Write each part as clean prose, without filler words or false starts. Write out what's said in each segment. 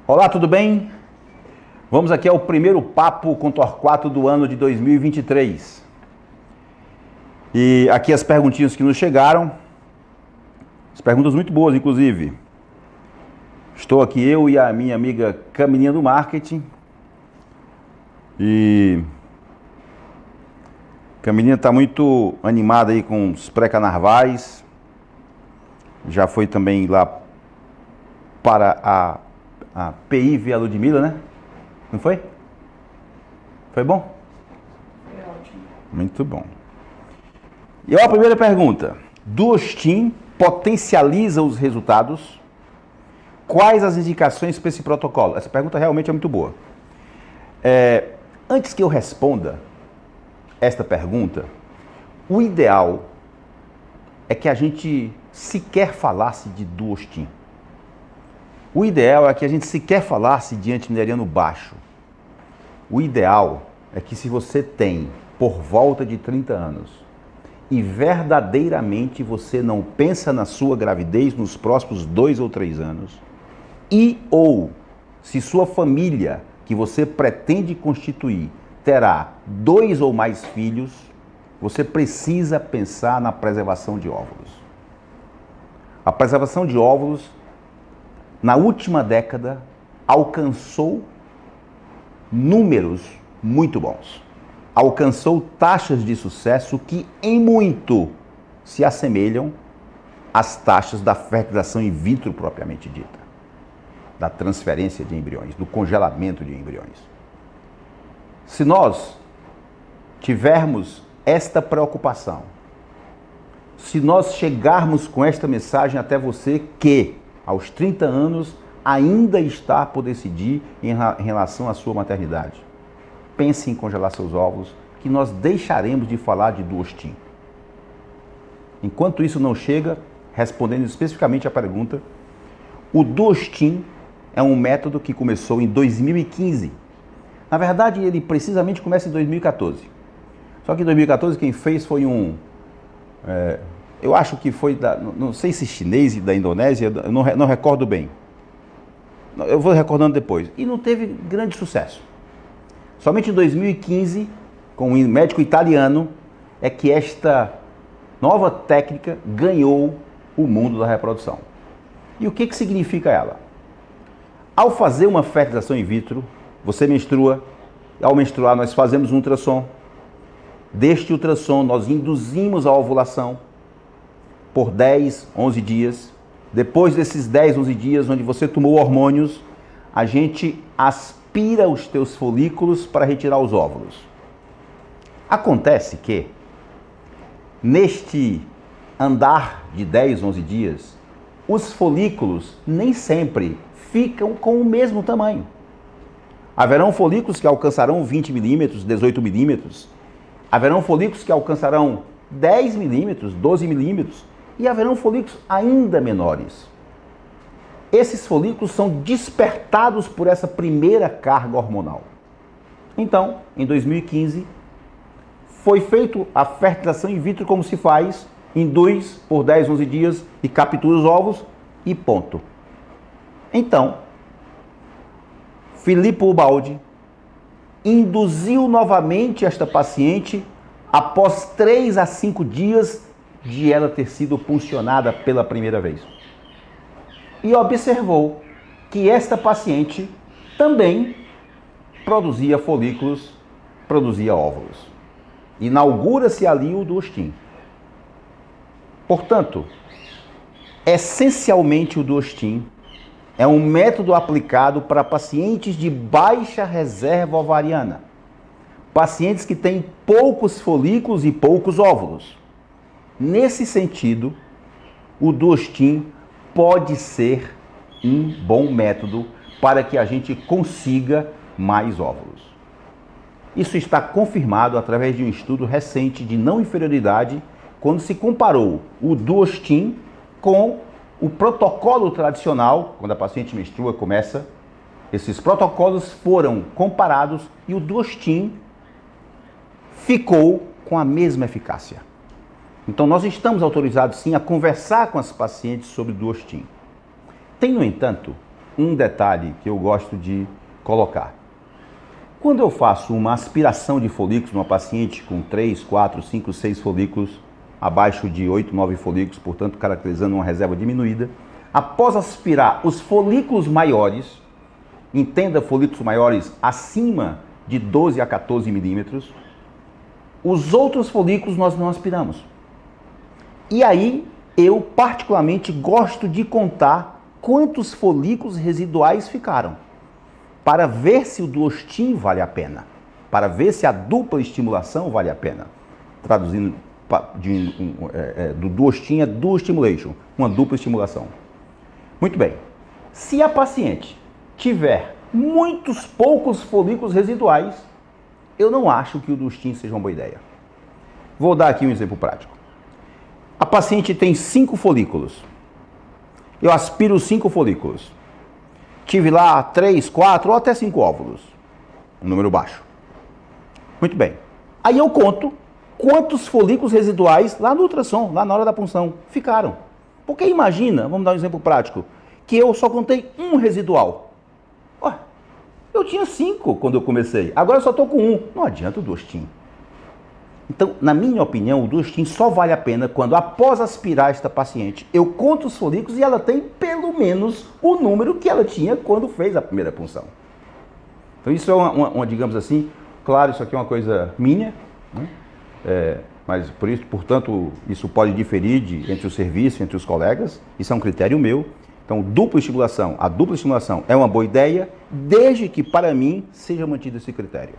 Olá, tudo bem? Vamos aqui ao primeiro Papo com Torquato do ano de 2023. E aqui as perguntinhas que nos chegaram. As perguntas muito boas, inclusive. Estou aqui eu e a minha amiga Camininha do Marketing. E Camininha está muito animada aí com os pré-carnavais. Já foi também lá para a PI Via Ludmilla, né? Não foi? Foi bom? Foi ótimo. Muito bom. E a primeira pergunta. Duostin potencializa os resultados? Quais as indicações para esse protocolo? Essa pergunta realmente é muito boa. Antes que eu responda esta pergunta, o ideal é que a gente sequer falasse de Duostin. O ideal é que a gente sequer falasse de antimineriano baixo. O ideal é que se você tem por volta de 30 anos e verdadeiramente você não pensa na sua gravidez nos próximos 2 ou 3 anos, e ou se sua família que você pretende constituir terá 2 ou mais filhos, você precisa pensar na preservação de óvulos. A preservação de óvulos na última década, alcançou números muito bons. Alcançou taxas de sucesso que, em muito, se assemelham às taxas da fertilização in vitro propriamente dita, da transferência de embriões, do congelamento de embriões. Se nós tivermos esta preocupação, se nós chegarmos com esta mensagem até você que aos 30 anos, ainda está por decidir em relação à sua maternidade. Pense em congelar seus óvulos, que nós deixaremos de falar de Duostin. Enquanto isso não chega, respondendo especificamente à pergunta, o Duostin é um método que começou em 2015. Na verdade, ele precisamente começa em 2014. Só que em 2014 quem fez foi eu acho que foi, não sei se chinês e da Indonésia, eu não recordo bem. Eu vou recordando depois. E não teve grande sucesso. Somente em 2015, com um médico italiano, é que esta nova técnica ganhou o mundo da reprodução. E o que significa ela? Ao fazer uma fertilização in vitro, você menstrua, ao menstruar nós fazemos um ultrassom. Deste ultrassom nós induzimos a ovulação por 10, 11 dias. Depois desses 10, 11 dias, onde você tomou hormônios, a gente aspira os teus folículos para retirar os óvulos. Acontece que, neste andar de 10, 11 dias, os folículos nem sempre ficam com o mesmo tamanho. Haverão folículos que alcançarão 20 milímetros, 18 milímetros. Haverão folículos que alcançarão 10 milímetros, 12 milímetros. E haverão folículos ainda menores. Esses folículos são despertados por essa primeira carga hormonal. Então, em 2015, foi feita a fertilização in vitro como se faz, induz por 10, 11 dias e captura os ovos e ponto. Então, Filippo Ubaldi induziu novamente esta paciente após 3 a 5 dias de ela ter sido puncionada pela primeira vez. E observou que esta paciente também produzia folículos, produzia óvulos. Inaugura-se ali o Duostin. Portanto, essencialmente o Duostin é um método aplicado para pacientes de baixa reserva ovariana. Pacientes que têm poucos folículos e poucos óvulos. Nesse sentido, o Duostin pode ser um bom método para que a gente consiga mais óvulos. Isso está confirmado através de um estudo recente de não inferioridade, quando se comparou o Duostin com o protocolo tradicional, quando a paciente menstrua, começa. Esses protocolos foram comparados e o Duostin ficou com a mesma eficácia. Então, nós estamos autorizados, sim, a conversar com as pacientes sobre Duostin. Tem, no entanto, um detalhe que eu gosto de colocar. Quando eu faço uma aspiração de folículos numa paciente com 3, 4, 5, 6 folículos, abaixo de 8, 9 folículos, portanto caracterizando uma reserva diminuída, após aspirar os folículos maiores, entenda folículos maiores acima de 12 a 14 milímetros, os outros folículos nós não aspiramos. E aí, eu particularmente gosto de contar quantos folículos residuais ficaram, para ver se o duostin vale a pena, para ver se a dupla estimulação vale a pena. Traduzindo do duostin é dual stimulation, uma dupla estimulação. Muito bem. Se a paciente tiver muitos poucos folículos residuais, eu não acho que o duostin seja uma boa ideia. Vou dar aqui um exemplo prático. A paciente tem 5 folículos. Eu aspiro 5 folículos. Tive lá 3, 4 ou até 5 óvulos. Um número baixo. Muito bem. Aí eu conto quantos folículos residuais lá no ultrassom, lá na hora da punção, ficaram. Porque imagina, vamos dar um exemplo prático, que eu só contei um residual. Ué, eu tinha 5 quando eu comecei, agora eu só estou com 1. Não adianta o duostin. Então, na minha opinião, o duostin só vale a pena quando, após aspirar esta paciente, eu conto os folículos e ela tem pelo menos o número que ela tinha quando fez a primeira punção. Então, isso é digamos assim, claro, isso aqui é uma coisa minha, né? Mas, portanto, isso pode diferir entre o serviço, entre os colegas, isso é um critério meu. Então, a dupla estimulação é uma boa ideia, desde que, para mim, seja mantido esse critério.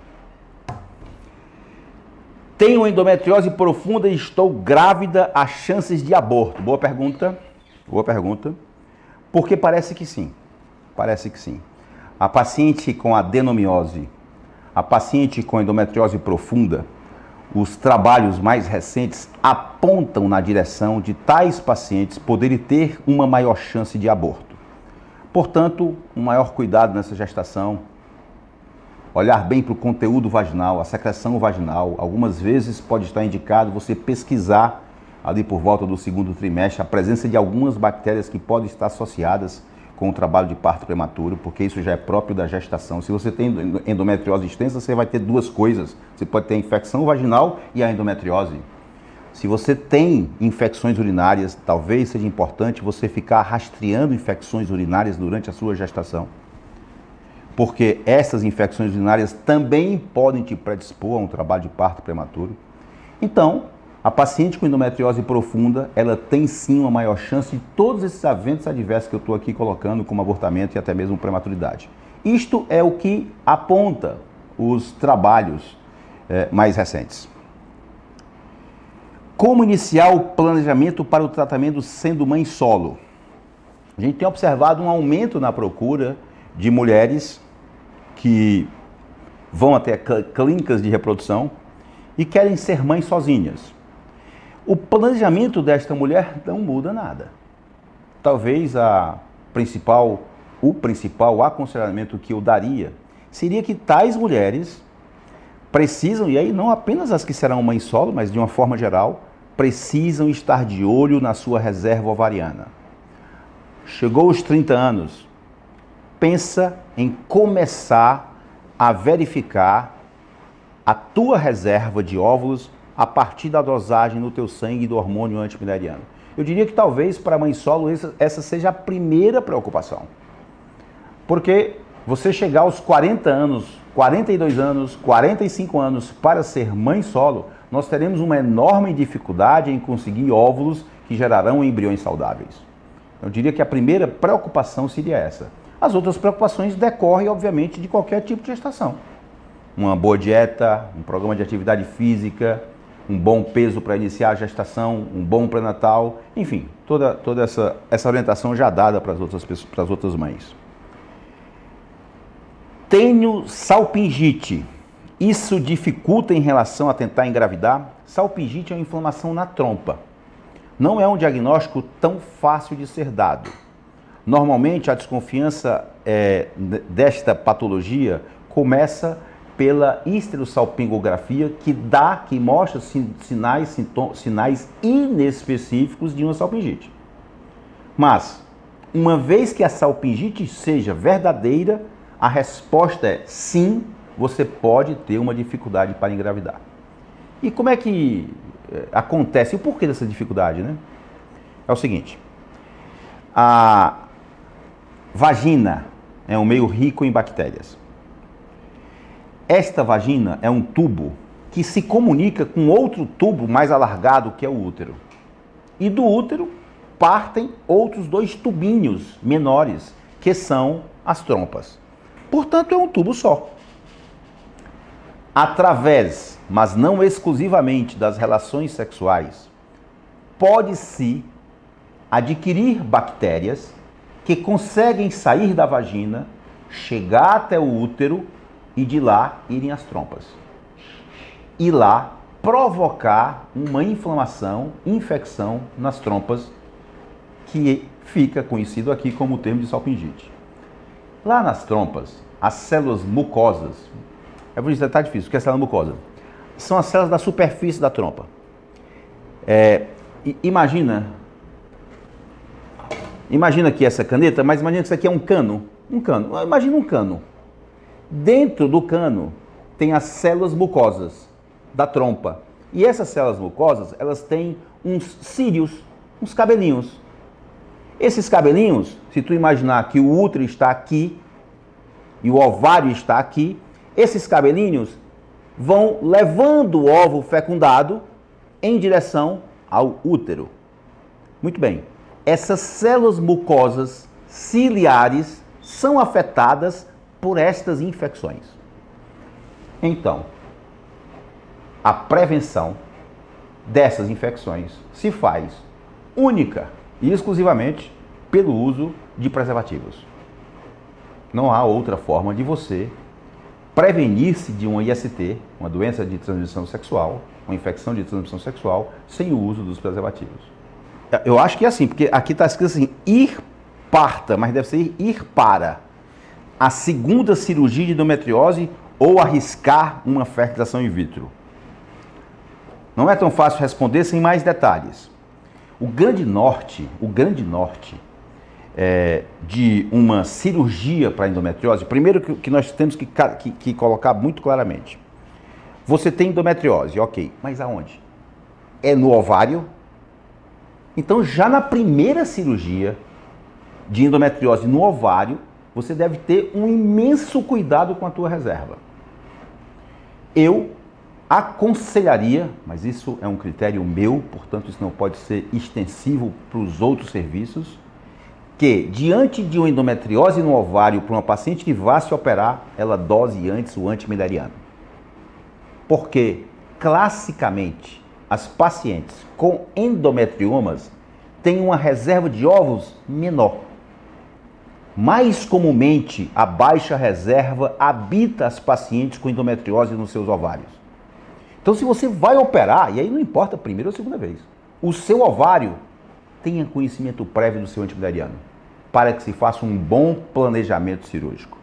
Tenho endometriose profunda e estou grávida, há chances de aborto? Boa pergunta. Boa pergunta. Porque parece que sim. Parece que sim. A paciente com adenomiose, a paciente com endometriose profunda, os trabalhos mais recentes apontam na direção de tais pacientes poderem ter uma maior chance de aborto. Portanto, um maior cuidado nessa gestação. Olhar bem para o conteúdo vaginal, a secreção vaginal. Algumas vezes pode estar indicado você pesquisar ali por volta do 2º trimestre a presença de algumas bactérias que podem estar associadas com o trabalho de parto prematuro, porque isso já é próprio da gestação. Se você tem endometriose extensa, você vai ter duas coisas. Você pode ter a infecção vaginal e a endometriose. Se você tem infecções urinárias, talvez seja importante você ficar rastreando infecções urinárias durante a sua gestação, porque essas infecções urinárias também podem te predispor a um trabalho de parto prematuro. Então, a paciente com endometriose profunda, ela tem sim uma maior chance de todos esses eventos adversos que eu estou aqui colocando, como abortamento e até mesmo prematuridade. Isto é o que aponta os trabalhos mais recentes. Como iniciar o planejamento para o tratamento sendo mãe solo? A gente tem observado um aumento na procura de mulheres que vão até clínicas de reprodução e querem ser mães sozinhas. O planejamento desta mulher não muda nada. Talvez o principal aconselhamento que eu daria seria que tais mulheres precisam, e aí não apenas as que serão mães solo, mas de uma forma geral, precisam estar de olho na sua reserva ovariana. Chegou os 30 anos, pensa em começar a verificar a tua reserva de óvulos a partir da dosagem no teu sangue do hormônio antimileriano. Eu diria que talvez para a mãe solo essa seja a primeira preocupação. Porque você chegar aos 40 anos, 42 anos, 45 anos para ser mãe solo, nós teremos uma enorme dificuldade em conseguir óvulos que gerarão embriões saudáveis. Eu diria que a primeira preocupação seria essa. As outras preocupações decorrem, obviamente, de qualquer tipo de gestação. Uma boa dieta, um programa de atividade física, um bom peso para iniciar a gestação, um bom pré-natal, enfim, toda essa orientação já dada para as outras mães. Tenho salpingite. Isso dificulta em relação a tentar engravidar? Salpingite é uma inflamação na trompa. Não é um diagnóstico tão fácil de ser dado. Normalmente, a desconfiança desta patologia começa pela histerosalpingografia, que mostra sinais inespecíficos de uma salpingite. Mas, uma vez que a salpingite seja verdadeira, a resposta é sim, você pode ter uma dificuldade para engravidar. E como é que acontece? O porquê dessa dificuldade, né? É o seguinte, a vagina é um meio rico em bactérias. Esta vagina é um tubo que se comunica com outro tubo mais alargado, que é o útero. E do útero partem outros dois tubinhos menores, que são as trompas. Portanto, é um tubo só. Através, mas não exclusivamente, das relações sexuais, pode-se adquirir bactérias que conseguem sair da vagina, chegar até o útero e de lá irem às trompas. E lá provocar uma inflamação, infecção nas trompas, que fica conhecido aqui como o termo de salpingite. Lá nas trompas, as células mucosas, eu vou dizer, tá difícil, o que é célula mucosa? São as células da superfície da trompa. Imagina aqui essa caneta, mas imagina que isso aqui é um cano. Imagina um cano. Dentro do cano tem as células mucosas da trompa. E essas células mucosas, elas têm uns cílios, uns cabelinhos. Esses cabelinhos, se tu imaginar que o útero está aqui e o ovário está aqui, esses cabelinhos vão levando o óvulo fecundado em direção ao útero. Muito bem. Essas células mucosas ciliares são afetadas por estas infecções. Então, a prevenção dessas infecções se faz única e exclusivamente pelo uso de preservativos. Não há outra forma de você prevenir-se de uma IST, uma doença de transmissão sexual, uma infecção de transmissão sexual, sem o uso dos preservativos. Eu acho que é assim, porque aqui está escrito assim, ir parta, mas deve ser ir para a segunda cirurgia de endometriose ou arriscar uma fertilização in vitro. Não é tão fácil responder sem mais detalhes. O grande norte de uma cirurgia para endometriose, primeiro que nós temos que colocar muito claramente. Você tem endometriose, ok, mas aonde? É no ovário? Então, já na primeira cirurgia de endometriose no ovário, você deve ter um imenso cuidado com a tua reserva. Eu aconselharia, mas isso é um critério meu, portanto isso não pode ser extensivo para os outros serviços, que diante de uma endometriose no ovário para uma paciente que vá se operar, ela dose antes o antimileriano. Porque, classicamente, as pacientes com endometriomas têm uma reserva de óvulos menor. Mais comumente, a baixa reserva habita as pacientes com endometriose nos seus ovários. Então, se você vai operar, e aí não importa a primeira ou a segunda vez, o seu ovário tenha conhecimento prévio do seu antimileriano, para que se faça um bom planejamento cirúrgico.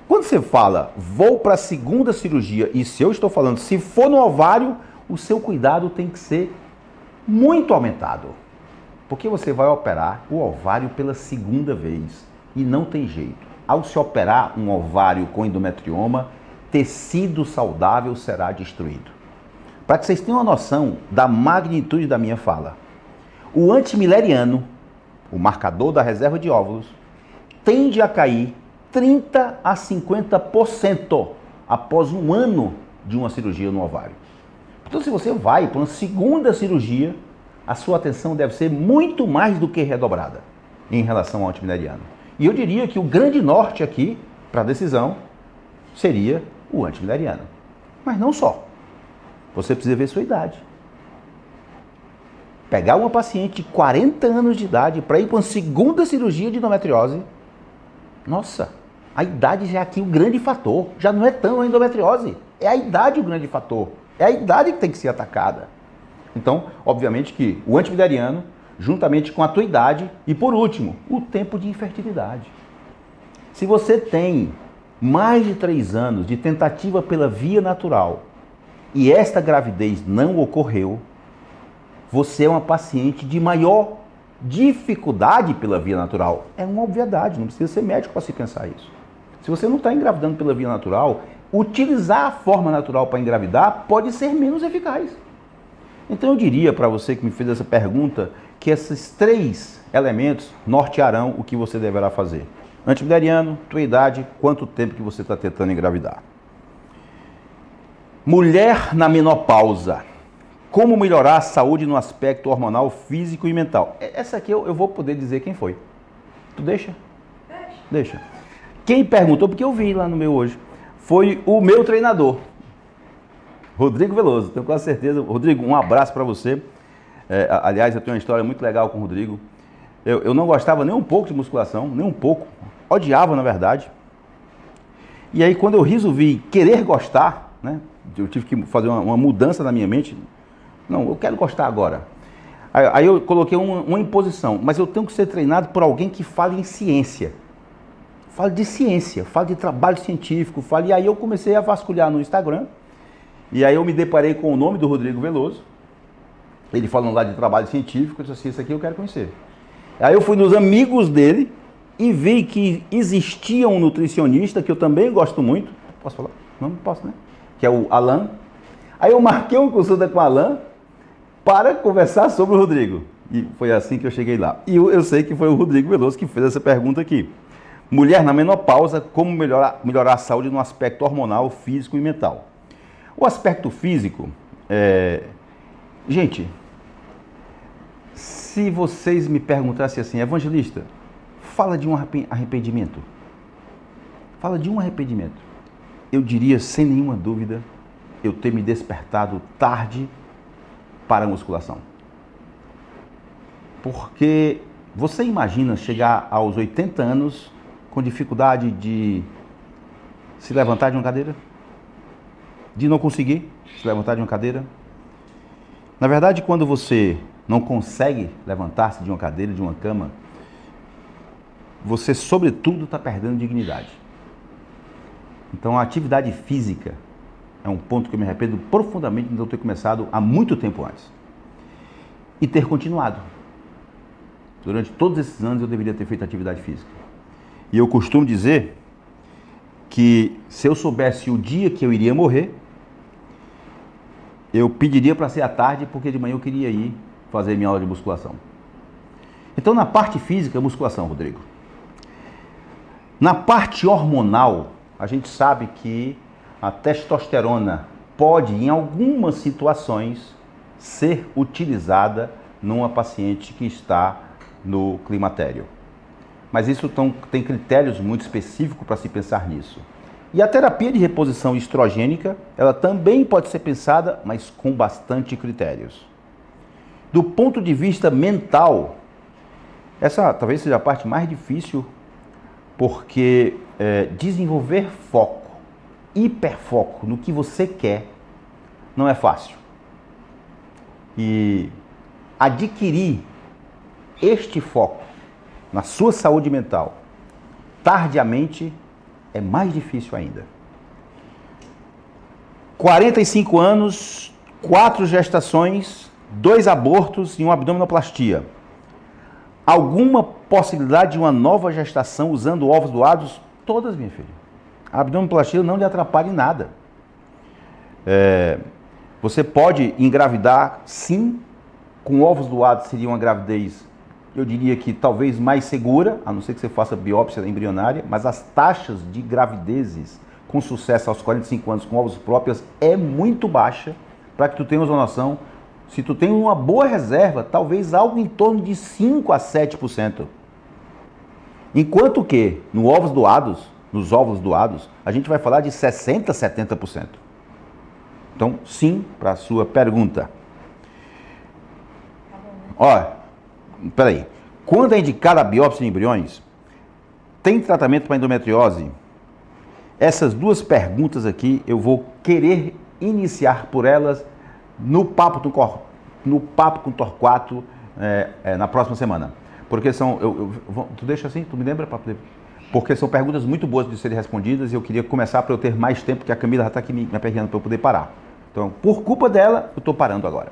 Quando você fala, vou para a segunda cirurgia, e se eu estou falando, se for no ovário, o seu cuidado tem que ser muito aumentado. Porque você vai operar o ovário pela segunda vez, e não tem jeito. Ao se operar um ovário com endometrioma, tecido saudável será destruído. Para que vocês tenham uma noção da magnitude da minha fala, o antimileriano, o marcador da reserva de óvulos, tende a cair 30 a 50% após um ano de uma cirurgia no ovário. Então, se você vai para uma segunda cirurgia, a sua atenção deve ser muito mais do que redobrada em relação ao antimileriano. E eu diria que o grande norte aqui, para a decisão, seria o antimileriano. Mas não só. Você precisa ver sua idade. Pegar uma paciente de 40 anos de idade para ir para uma segunda cirurgia de endometriose, nossa, a idade já é aqui o grande fator. Já não é tão a endometriose, é a idade o grande fator. É a idade que tem que ser atacada. Então, obviamente que o antimileriano, juntamente com a tua idade, e por último, o tempo de infertilidade. Se você tem mais de 3 anos de tentativa pela via natural e esta gravidez não ocorreu, você é uma paciente de maior Dificuldade pela via natural é uma obviedade, não precisa ser médico para se pensar isso. Se você não está engravidando pela via natural, utilizar a forma natural para engravidar pode ser menos eficaz. Então eu diria para você que me fez essa pergunta que esses 3 elementos nortearão o que você deverá fazer. Antimileriano, tua idade, quanto tempo que você está tentando engravidar. Mulher na menopausa. Como melhorar a saúde no aspecto hormonal, físico e mental? Essa aqui eu vou poder dizer quem foi. Tu deixa? Deixa. Quem perguntou, porque eu vi lá no meu hoje, foi o meu treinador, Rodrigo Veloso. Tenho quase certeza. Rodrigo, um abraço para você. Aliás, eu tenho uma história muito legal com o Rodrigo. Eu não gostava nem um pouco de musculação, nem um pouco. Odiava, na verdade. E aí, quando eu resolvi querer gostar, né, eu tive que fazer uma mudança na minha mente. Não, eu quero gostar agora. Aí eu coloquei uma imposição, mas eu tenho que ser treinado por alguém que fale em ciência. Fale de ciência, fale de trabalho científico, E aí eu comecei a vasculhar no Instagram, e aí eu me deparei com o nome do Rodrigo Veloso, ele falando lá de trabalho científico, eu disse assim, isso aqui eu quero conhecer. Aí eu fui nos amigos dele e vi que existia um nutricionista, que eu também gosto muito, posso falar? Não posso, né? Que é o Alan. Aí eu marquei uma consulta com o Alan, para conversar sobre o Rodrigo. E foi assim que eu cheguei lá. E eu sei que foi o Rodrigo Veloso que fez essa pergunta aqui. Mulher na menopausa, como melhorar a saúde no aspecto hormonal, físico e mental? O aspecto físico, gente, se vocês me perguntassem assim, evangelista, fala de um arrependimento. Fala de um arrependimento. Eu diria, sem nenhuma dúvida, eu ter me despertado tarde para a musculação. Porque você imagina chegar aos 80 anos com dificuldade de se levantar de uma cadeira? De não conseguir se levantar de uma cadeira? Na verdade, quando você não consegue levantar-se de uma cadeira, de uma cama, você, sobretudo, está perdendo dignidade. Então, a atividade física é um ponto que eu me arrependo profundamente de não ter começado há muito tempo antes. E ter continuado. Durante todos esses anos eu deveria ter feito atividade física. E eu costumo dizer que se eu soubesse o dia que eu iria morrer, eu pediria para ser à tarde, porque de manhã eu queria ir fazer minha aula de musculação. Então, na parte física, musculação, Rodrigo. Na parte hormonal, a gente sabe que a testosterona pode, em algumas situações, ser utilizada numa paciente que está no climatério. Mas isso tem critérios muito específicos para se pensar nisso. E a terapia de reposição estrogênica, ela também pode ser pensada, mas com bastante critérios. Do ponto de vista mental, essa talvez seja a parte mais difícil, porque desenvolver foco, hiperfoco no que você quer, não é fácil. E adquirir este foco na sua saúde mental, tardiamente, é mais difícil ainda. 45 anos, 4 gestações, 2 abortos e uma abdominoplastia. Alguma possibilidade de uma nova gestação usando ovos doados? Todas, minha filha. A abdominoplastia não lhe atrapalha em nada. Você pode engravidar, sim, com ovos doados seria uma gravidez, eu diria que talvez mais segura, a não ser que você faça biópsia embrionária, mas as taxas de gravidezes com sucesso aos 45 anos com ovos próprios é muito baixa, para que tu tenhas uma noção. Se tu tem uma boa reserva, talvez algo em torno de 5 a 7%. Enquanto que nos ovos doados, a gente vai falar de 60 a 70%. Então, sim, para a sua pergunta. Olha, peraí. Quando é indicada a biópsia de embriões, tem tratamento para endometriose? Essas duas perguntas aqui, eu vou querer iniciar por elas no Papo com Torquato na próxima semana. Porque são... tu deixa assim? Tu me lembra? Porque são perguntas muito boas de serem respondidas e eu queria começar para eu ter mais tempo, porque a Camila já está aqui me aperreando para eu poder parar. Então, por culpa dela, eu estou parando agora.